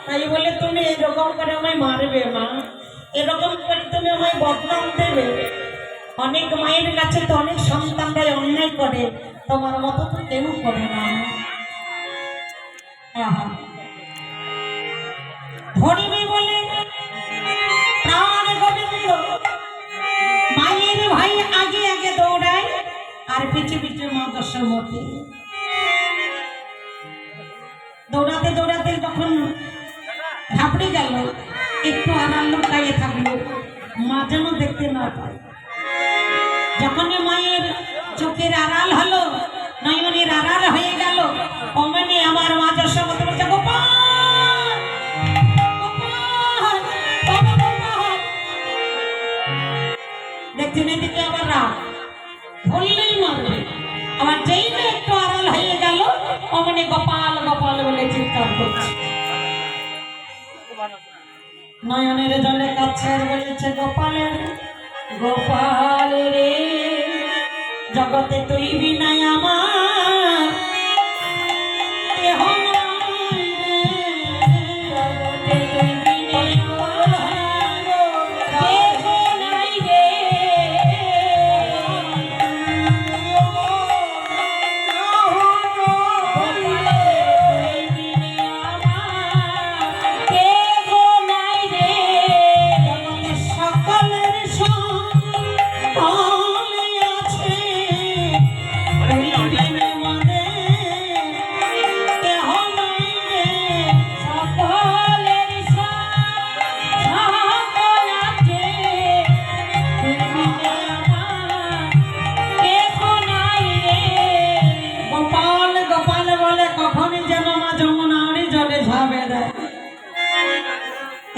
তাই বলে তুমি এরকম করে আমায় মারবে মা, এরকম করে তুমি আমায় বদনাম দেবে। অনেক মায়ের কাছে তো অনেক সন্তানরাই অন্যায় করে, তোমার মতো তো কেউ করে না। ধরিবে বলে প্রাণ গোবিন্দ, মায়ের ভাই আগে আগে দৌড়ায় আর পিছে পিছে মা দশমতি। দৌড়াতে দৌড়াতে যখন ঘাবড়ে গেল, একটু আড়াল লুকাইয়ে থাকলো, মা যেন দেখতে না পায়। যখনই মায়ের চোখের আড়াল হলো, নয়নের আড়াল হয়ে গেল, অমনি আমার মা যশোমতি বলছে, গোপাল গোপাল গোপাল। দেখছেন এদিকে আবার রাগ, ধরলেই মারবে। আবার যেই না একটু আড়াল হয়ে গেল, অমনি গোপাল গোপাল বলে চিৎকার করছে। নয়নের জলে কাছে বলেছে, গোপালের গোপাল রে, জগতে তুই বিনাই আমার কেহ নাই রে, জগতে তুই বিনাই আমার কেহ নাই রে,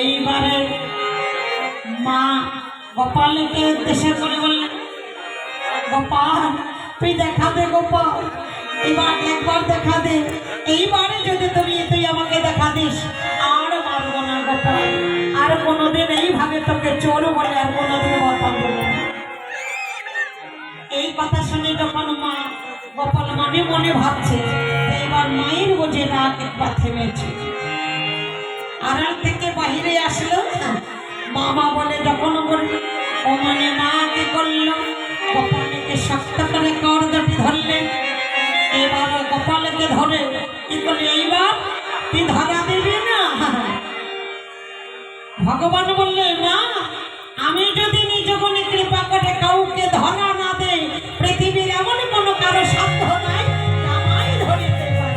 এইবারে মা গোপালকে উদ্দেশ্য করে বললেন, গোপাল তুই দেখা দে গোপাল, এবার একবার দেখা দে, এইবারে যদি তুই আমাকে দেখা দিস আর মারবো না গোপাল, আর কোনোদিন এইভাবে তোকে চোর বলে আর কোনোদিন বলতাম দেবো না। এই কথা শুনে যখন মা গোপাল মনে মনে ভাবছে, এবার মায়ের বোঝে রাগ একবার থেমেছে। আড়াল থেকে বাহিরে আসলো, মামা বলে যখন বলল, ও মানে মা কি করলো, গোপালকে শক্ত করে করদটি ধরলেন। এবার গোপালকে ধরে কি করলে, এইবার তুই ধরা দিবি না। ভগবান বললে, না আমি যদি নিজ গুণে কৃপা করে কাউকে ধরা না দেই, পৃথিবীর এমন কোনো কারো সাধ্য নাই আমায় ধরিতে পারে।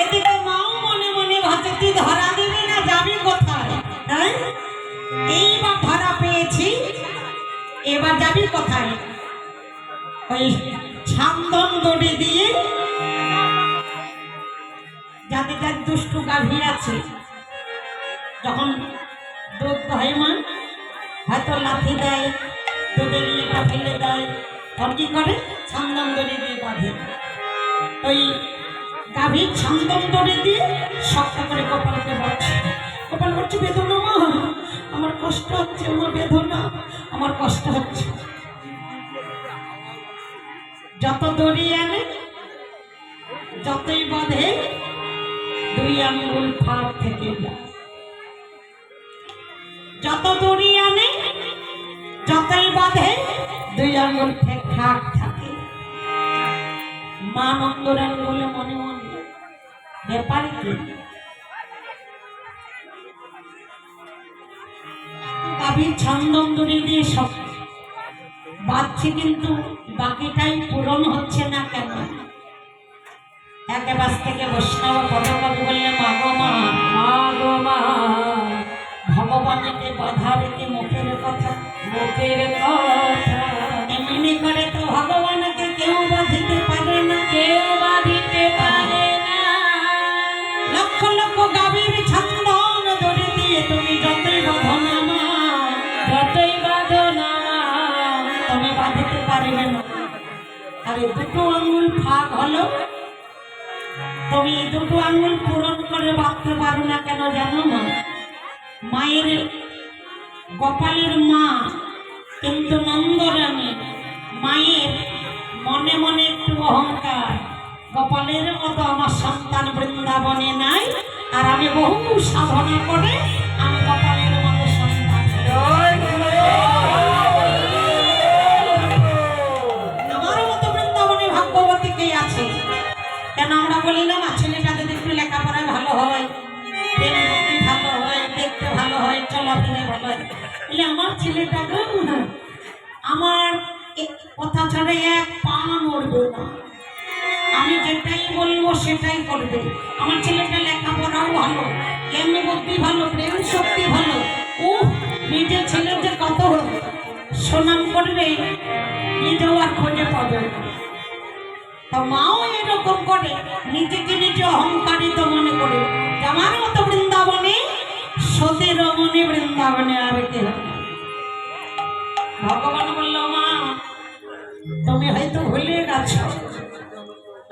এদিকে মাও মনে মনে ভাবছে, তুই ধরা দিবি না, যাবি কোথায়? হ্যাঁ, এইবার ধরা পেয়েছি, এবার যাবি কোথায়? ওই ছান্দন দড়ি দিয়ে যাদের যাদের দুষ্টু গাভী আছে, যখন দুধ হয় মা হয়তো লাথি দেয়, দুধের লিটা ফেলে দেয়, তখন কি করে ছান্দন দড়ি দিয়ে বাঁধে। ওই গাভীর ছান্দন দড়ি দিয়ে শক্ত করে গোপালকে বলছে, গোপাল বলছে, বেদনা মা আমার কষ্ট হচ্ছে, আমার বেদনা, আমার কষ্ট হচ্ছে। যত দড়ি আনে যতই বাঁধে, দুই আঙ্গুল ফাঁক থেকে যায়। যত দড়ি আনে যতই বাঁধে, দুই আঙ্গুল ফাঁক থাকে। মা নন্দরানী বলে মনে মনে, ব্যাপার কি? গাভীর ছান্দন দড়ি দিয়ে সব বাঁধছে, কিন্তু বাকিটাই পূরণ হচ্ছে না কেন? একেবারে থেকে বৈষ্ণব পদকবি বললে, মাগো মা, মাগো মা, ভগবানকে বাধা রেখে মুখের কথা, মুখের কথা এমনি করে তো ভগবানকে কেউ বাঁধিতে পারে না, কেউ বাঁধিতে পারে না। লক্ষ লক্ষ গাভীর ছান্দন দড়ি দিয়ে তুমি যতই বাঁধো না মা, যতই বাঁধো না মা, তুমি বাঁধিতে পারবে না। আরে দুটো আঙুল ফাঁক হলো, তুমি দুটো আঙুল পূরণ করে বাঁধতে পারো না কেন জানো মা? মায়ের গোপালের মা কিন্তু নন্দরানী মায়ের মনে মনে অহংকার। গোপালের মতো আমার সন্তান বৃন্দাবনে নাই, আর আমি বহু সাধনা করে আমি গোপালের মতো সন্তান। আমার মতো বৃন্দাবনে ভাগ্যবতী কে আছে? কেন আমরা বলি না ছেলেটা যদি একটু লেখাপড়ায় ভালো হয়, ভালো হয়, দেখতে ভালো হয়, চলাফেরা ভালো হয়, আমার ছেলেটা আমার কথা ছাড়া এক পা নড়বে না, আমি যেটাই বলবো সেটাই করবে। আমার ছেলেটা লেখাপড়াও ভালো, জ্ঞানী বুদ্ধি ভালো, প্রেম শক্তি ভালো। ও নিজের ছেলে যে কত সুনাম করবে নিজেও আর খোঁজে পাবে। তো মাও এরকম করে, নিজেকে নিজে অহংকারিত মনে করে আমার মতো বৃন্দাবনে সতী রমণী বৃন্দাবনে আর কে। ভগবান বলল, মা তুমি হয়তো ভুলে গেছো,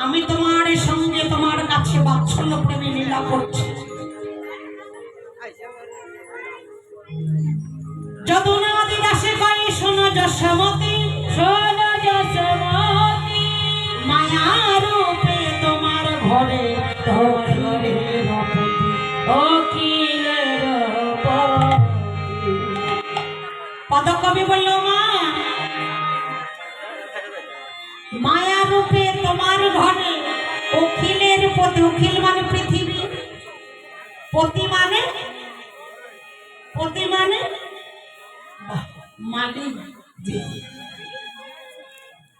আমি তোমার সঙ্গে তোমার কাছে বাৎসল্য প্রেমী লীলা করছি। যদুনাদি দাসে কয়, শোনো যশোমতী, শোনো যশোমতী, মায়া রূপে তোমার ঘরে তোমার ঘরে পদকবি বলল, মা মায়া রূপে তোমার ঘরে অখিলের পতি, অখিল মানে পৃথিবী, পতি মানে মালিক।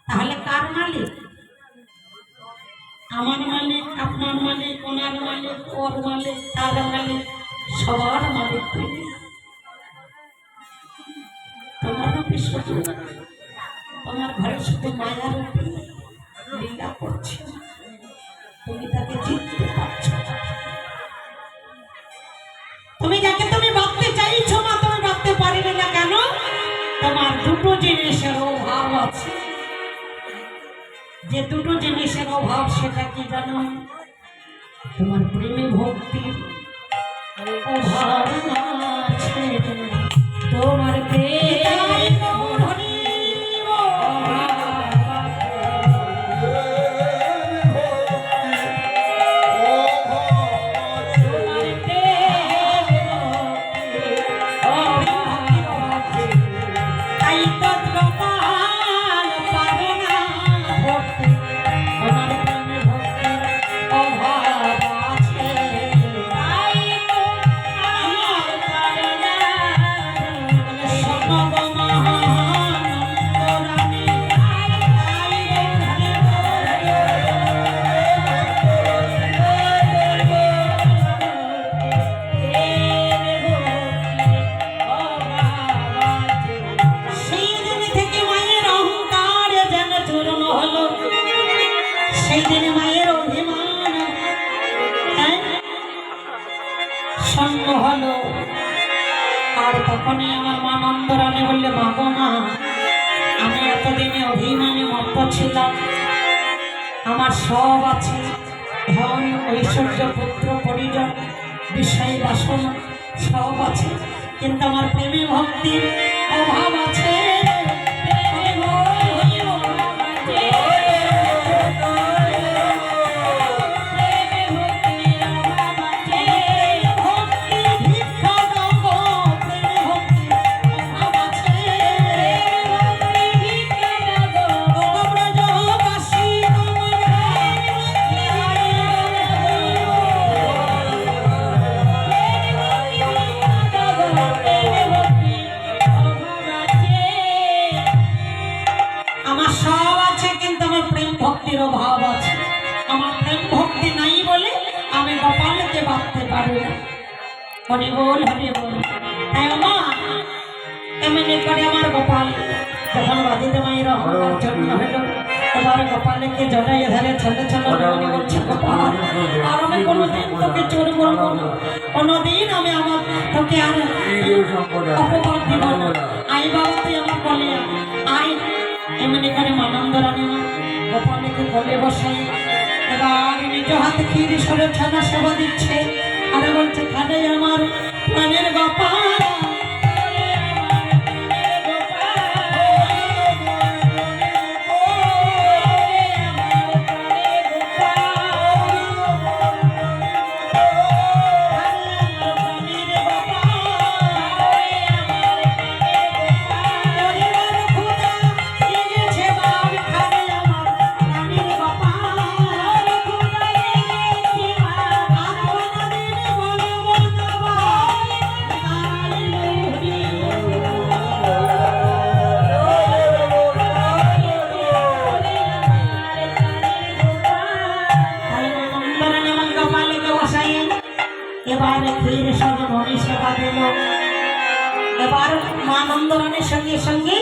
তাহলে কার মালিক? আমার মালিক, আপনার মালিক, ওনার মালিক, ওর মালিক, তার মালিক, সবার মালিক তুমি। তোমার তোমার ঘরে শুধু মায়ার লীলা করছে, তুমি তাকে জিততে পারছো। তুমি যাকে তুমি ভাবতে চাইছো না, তুমি ভাবতে পারবে না। কেন? তোমার দুটো জিনিসের অভাব আছে। যে দুটো জিনিসের অভাব সেটা কি জানো? তোমার প্রেমে ভক্তির অভাব আছে। তোমার হলো। আর তখনই আমার মা নন্দরানী বললে, মা গো মা, আমি এতদিনে অভিমানে মত্ত ছিলাম, আমার সব আছে, ধন ঐশ্বর্য পুত্র পরিজন বিষয় বাসনা সব আছে, কিন্তু আমার প্রেমে ভক্তির অভাব আছে। অভাব আছে, আমার প্রেম ভক্তি নাই বলে আমি গোপালকে ভাবতে পারি না। হরি বল, হরি বল। তাই মা এমনি করে আমার গোপাল যখন বাদিতে মায়ের অহংকার জন্ম হলো, এবার গোপালকে জড়াই ধরে ছেলে ছেলে মনে করছে, গোপাল আর আমি কোনোদিন তোকে চোর বলবো না, কোনোদিন আমি আমার তোকে আর অপবাদ দিব না। আই বাবা তুই আমার বলে আই। এমনি করে মানন্দরানী গোপালকে কোলে বসাই এবার নিজ হাতে ক্ষীর সরে ছানা সেবা দিচ্ছে, আর বলছে, খানে আমার প্রাণের গোপাল। আত্মীয় স্বজন অনেক সেবা দিল। এবার মা নন্দরানীর সঙ্গে সঙ্গে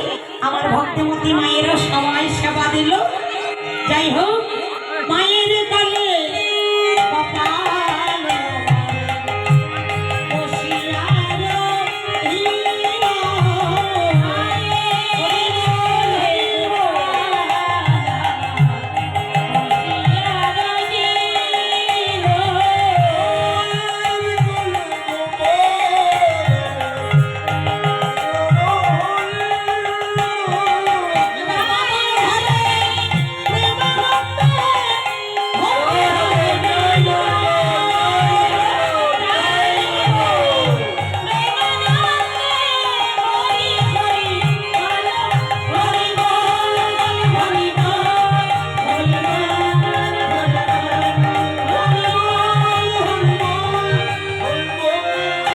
আমার ভক্তিমতী মায়েরও সবাই সেবা দিল। যাই হোক